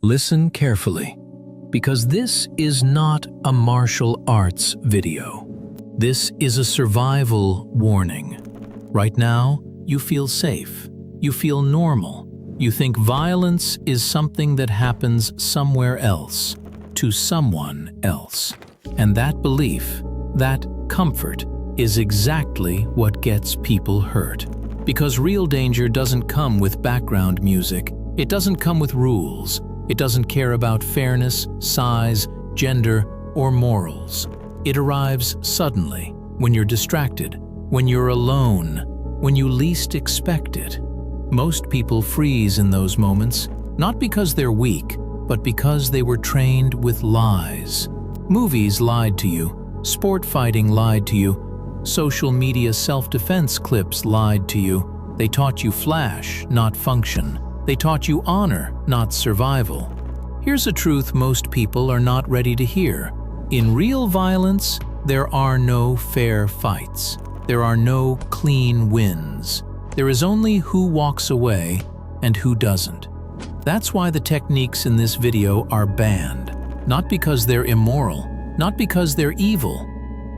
Listen carefully, because this is not a martial arts video. This is a survival warning. Right now, you feel safe. You feel normal. You think violence is something that happens somewhere else, to someone else. And that belief, that comfort, is exactly what gets people hurt. Because real danger doesn't come with background music. It doesn't come with rules. It doesn't care about fairness, size, gender, or morals. It arrives suddenly, when you're distracted, when you're alone, when you least expect it. Most people freeze in those moments, not because they're weak, but because they were trained with lies. Movies lied to you, sport fighting lied to you, social media self-defense clips lied to you. They taught you flash, not function. They taught you honor, not survival. Here's a truth most people are not ready to hear. In real violence, there are no fair fights. There are no clean wins. There is only who walks away and who doesn't. That's why the techniques in this video are banned. Not because they're immoral, not because they're evil,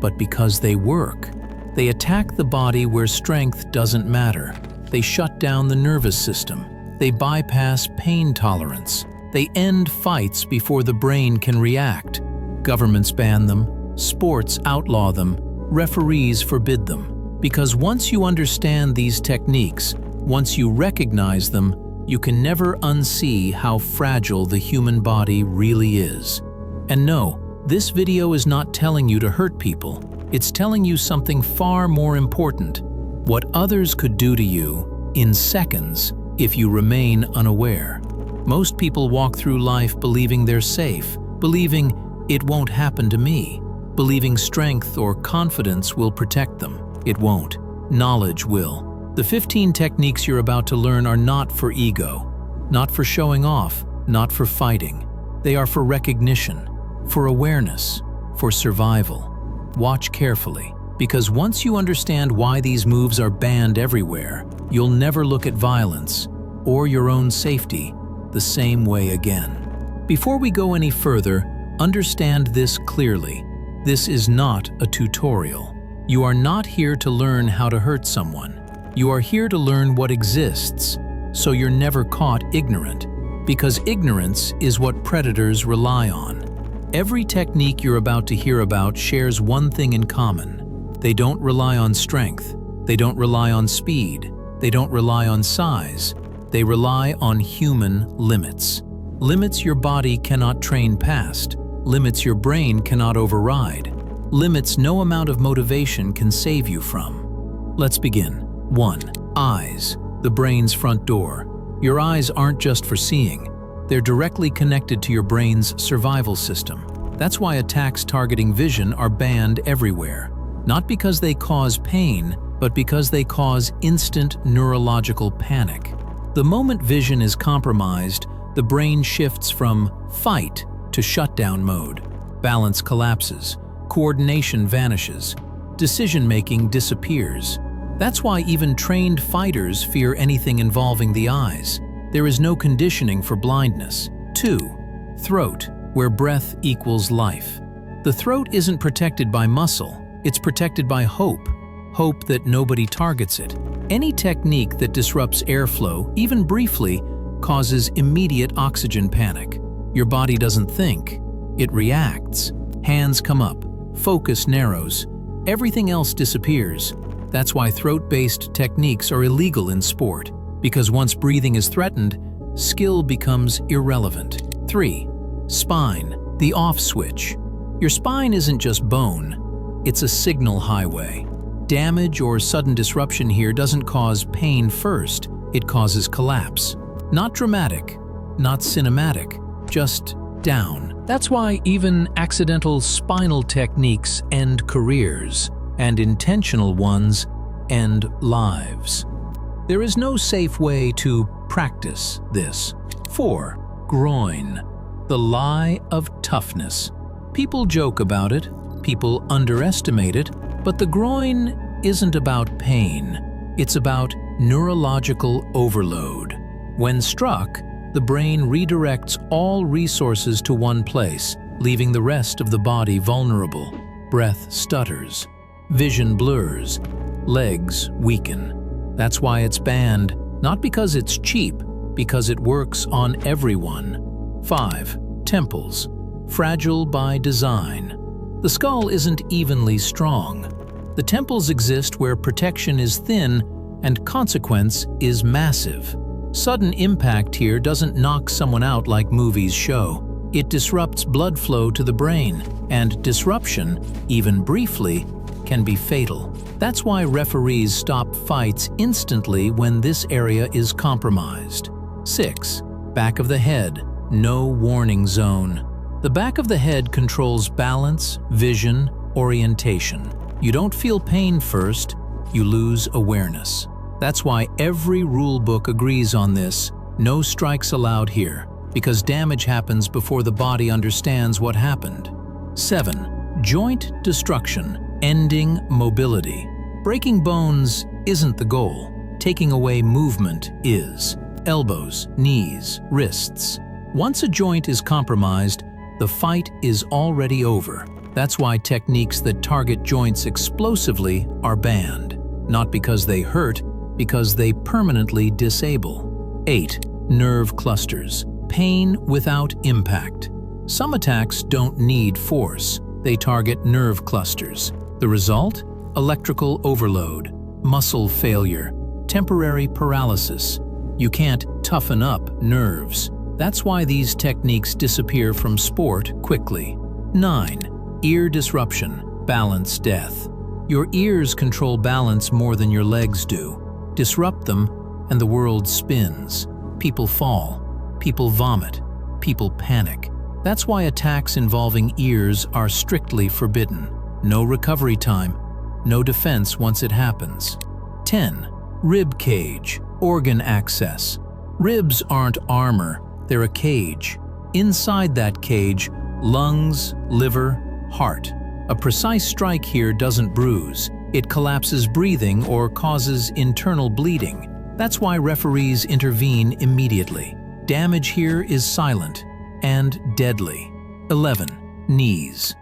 but because they work. They attack the body where strength doesn't matter. They shut down the nervous system. They bypass pain tolerance. They end fights before the brain can react. Governments ban them, sports outlaw them, referees forbid them. Because once you understand these techniques, once you recognize them, you can never unsee how fragile the human body really is. And no, this video is not telling you to hurt people. It's telling you something far more important: what others could do to you in seconds if you remain unaware. Most people walk through life believing they're safe, believing it won't happen to me, believing strength or confidence will protect them. It won't. Knowledge will. The 15 techniques you're about to learn are not for ego, not for showing off, not for fighting. They are for recognition, for awareness, for survival. Watch carefully, because once you understand why these moves are banned everywhere, you'll never look at violence or your own safety the same way again. Before we go any further, understand this clearly. This is not a tutorial. You are not here to learn how to hurt someone. You are here to learn what exists, so you're never caught ignorant, because ignorance is what predators rely on. Every technique you're about to hear about shares one thing in common. They don't rely on strength. They don't rely on speed. They don't rely on size. They rely on human limits. Limits your body cannot train past. Limits your brain cannot override. Limits no amount of motivation can save you from. Let's begin. 1. Eyes, the brain's front door. Your eyes aren't just for seeing. They're directly connected to your brain's survival system. That's why attacks targeting vision are banned everywhere. Not because they cause pain, but because they cause instant neurological panic. The moment vision is compromised, the brain shifts from fight to shutdown mode. Balance collapses. Coordination vanishes. Decision-making disappears. That's why even trained fighters fear anything involving the eyes. There is no conditioning for blindness. 2. Throat, where breath equals life. The throat isn't protected by muscle. It's protected by hope. Hope that nobody targets it. Any technique that disrupts airflow, even briefly, causes immediate oxygen panic. Your body doesn't think. It reacts. Hands come up. Focus narrows. Everything else disappears. That's why throat-based techniques are illegal in sport, because once breathing is threatened, skill becomes irrelevant. 3. Spine, the off switch. Your spine isn't just bone, it's a signal highway. Damage or sudden disruption here doesn't cause pain first, it causes collapse. Not dramatic, not cinematic, just down. That's why even accidental spinal techniques end careers, and intentional ones end lives. There is no safe way to practice this. 4. Groin, the lie of toughness. People joke about it, people underestimate it, but the groin isn't about pain. It's about neurological overload. When struck, the brain redirects all resources to one place, leaving the rest of the body vulnerable. Breath stutters, vision blurs, legs weaken. That's why it's banned, not because it's cheap, because it works on everyone. 5. Temples. Fragile by design. The skull isn't evenly strong. The temples exist where protection is thin and consequence is massive. Sudden impact here doesn't knock someone out like movies show. It disrupts blood flow to the brain, and disruption, even briefly, can be fatal. That's why referees stop fights instantly when this area is compromised. 6. Back of the head. No warning zone. The back of the head controls balance, vision, orientation. You don't feel pain first, you lose awareness. That's why every rule book agrees on this. No strikes allowed here, because damage happens before the body understands what happened. 7. Joint destruction, ending mobility. Breaking bones isn't the goal. Taking away movement is. Elbows, knees, wrists. Once a joint is compromised, the fight is already over. That's why techniques that target joints explosively are banned. Not because they hurt, because they permanently disable. 8. Nerve clusters. Pain without impact. Some attacks don't need force. They target nerve clusters. The result? Electrical overload, muscle failure, temporary paralysis. You can't toughen up nerves. That's why these techniques disappear from sport quickly. 9. Ear disruption, balance death. Your ears control balance more than your legs do. Disrupt them, and the world spins. People fall, people vomit, people panic. That's why attacks involving ears are strictly forbidden. No recovery time, no defense once it happens. 10. Rib cage, organ access. Ribs aren't armor, they're a cage. Inside that cage, lungs, liver, heart. A precise strike here doesn't bruise. It collapses breathing or causes internal bleeding. That's why referees intervene immediately. Damage here is silent and deadly. 11. Knees.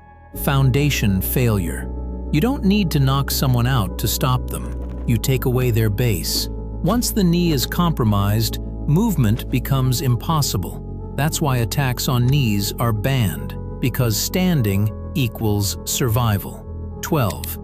Foundation failure. You don't need to knock someone out to stop them. You take away their base. Once the knee is compromised, movement becomes impossible. That's why attacks on knees are banned, because standing equals survival. 12.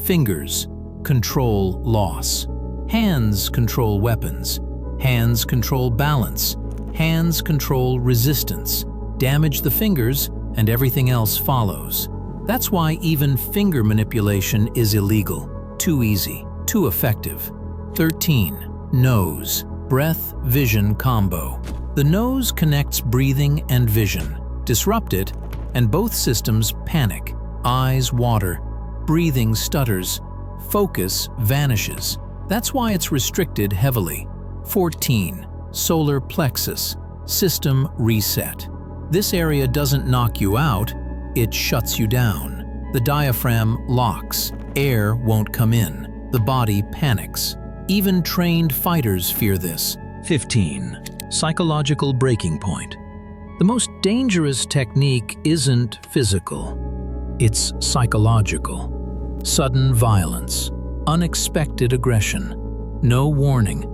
Fingers control loss. Hands control weapons. Hands control balance. Hands control resistance. Damage the fingers, and everything else follows. That's why even finger manipulation is illegal. Too easy, too effective. 13. Nose. Breath-vision combo. The nose connects breathing and vision. Disrupt it, and both systems panic. Eyes water, breathing stutters, focus vanishes. That's why it's restricted heavily. 14. Solar plexus. System reset. This area doesn't knock you out, it shuts you down. The diaphragm locks, air won't come in, the body panics. Even trained fighters fear this. 15. Psychological breaking point. The most dangerous technique isn't physical, it's psychological. Sudden violence, unexpected aggression, no warning.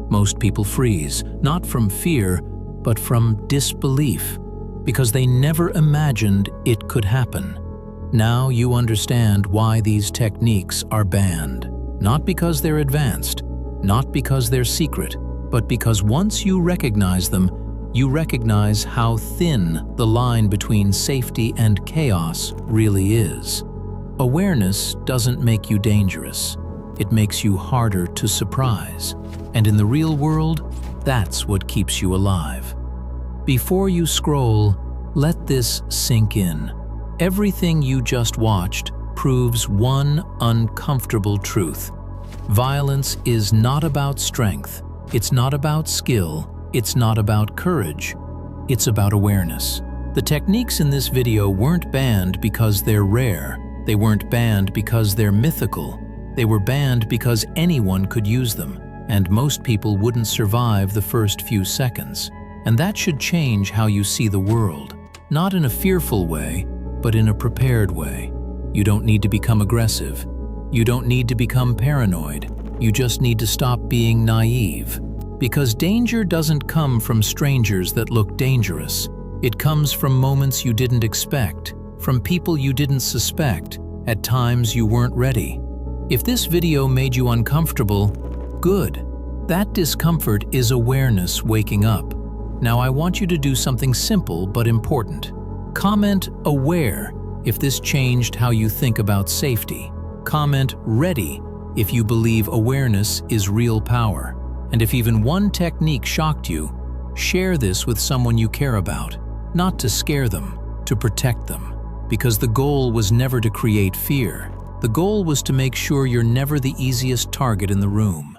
Most people freeze, not from fear, but from disbelief, because they never imagined it could happen. Now you understand why these techniques are banned. Not because they're advanced, not because they're secret, but because once you recognize them, you recognize how thin the line between safety and chaos really is. Awareness doesn't make you dangerous. It makes you harder to surprise. And in the real world, that's what keeps you alive. Before you scroll, let this sink in. Everything you just watched proves one uncomfortable truth. Violence is not about strength. It's not about skill. It's not about courage. It's about awareness. The techniques in this video weren't banned because they're rare. They weren't banned because they're mythical. They were banned because anyone could use them, and most people wouldn't survive the first few seconds. And that should change how you see the world, not in a fearful way, but in a prepared way. You don't need to become aggressive. You don't need to become paranoid. You just need to stop being naive. Because danger doesn't come from strangers that look dangerous. It comes from moments you didn't expect, from people you didn't suspect, at times you weren't ready. If this video made you uncomfortable, good. That discomfort is awareness waking up. Now I want you to do something simple but important. Comment "aware" if this changed how you think about safety. Comment "ready" if you believe awareness is real power. And if even one technique shocked you, share this with someone you care about. Not to scare them, to protect them. Because the goal was never to create fear. The goal was to make sure you're never the easiest target in the room.